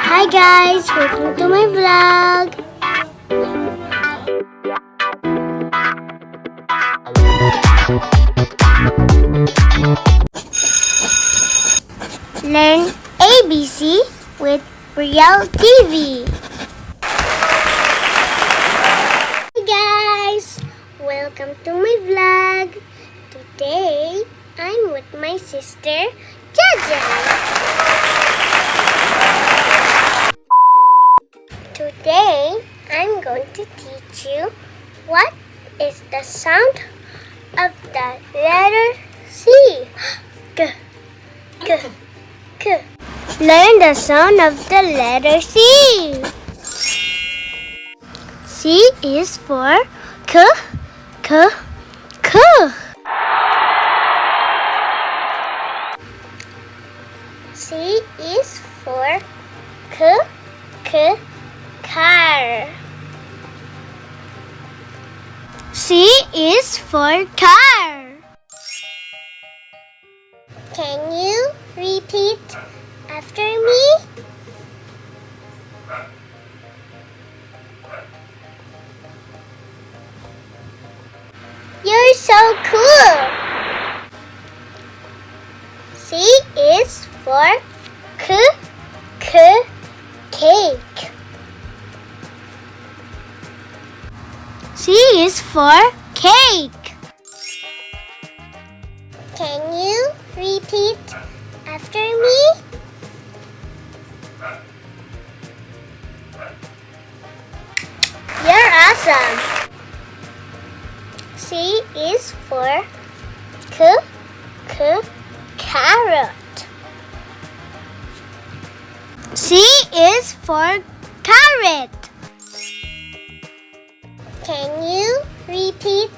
Hi guys, welcome to my vlog. Learn ABC with Brielle TV. Hi guys, welcome to my vlog. Today, I'm with my sister, Jaja. Today, I'm going to teach you what is the sound of the letter C. K, K, K. Learn the sound of the letter C. C is for K, K, K. C is for K, K, car. C is for car. Can you repeat after me? You're so cool. C is for K, K, cake. C is for cake. Can you repeat after me? You're awesome. C is for K, K, carrot. C is for carrot. Can you repeat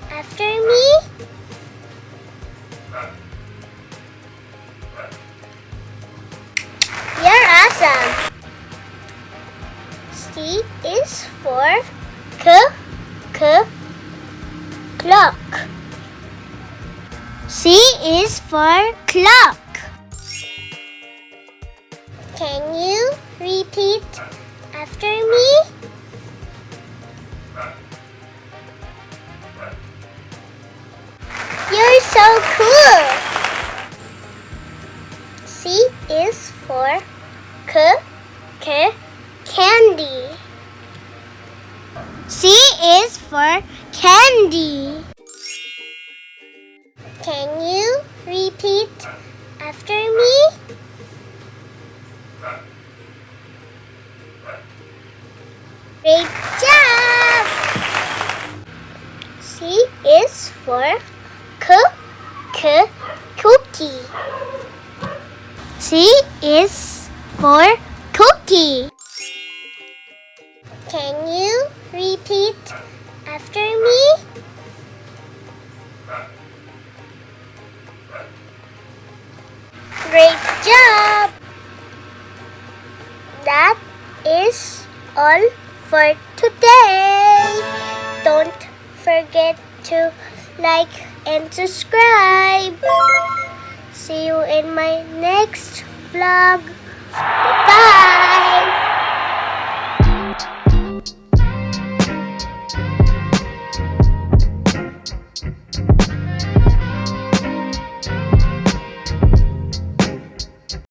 after me? You're awesome. C is for K, K, clock. C is for clock. Can you repeat after me? You're so cool. C is for K, K, candy. C is for candy. Can you repeat after me? Great job! C is for K, K, cookie. C is for cookie. Can you repeat after me? Great job! That is all for today. Don't forget to like and subscribe. See you in my next vlog.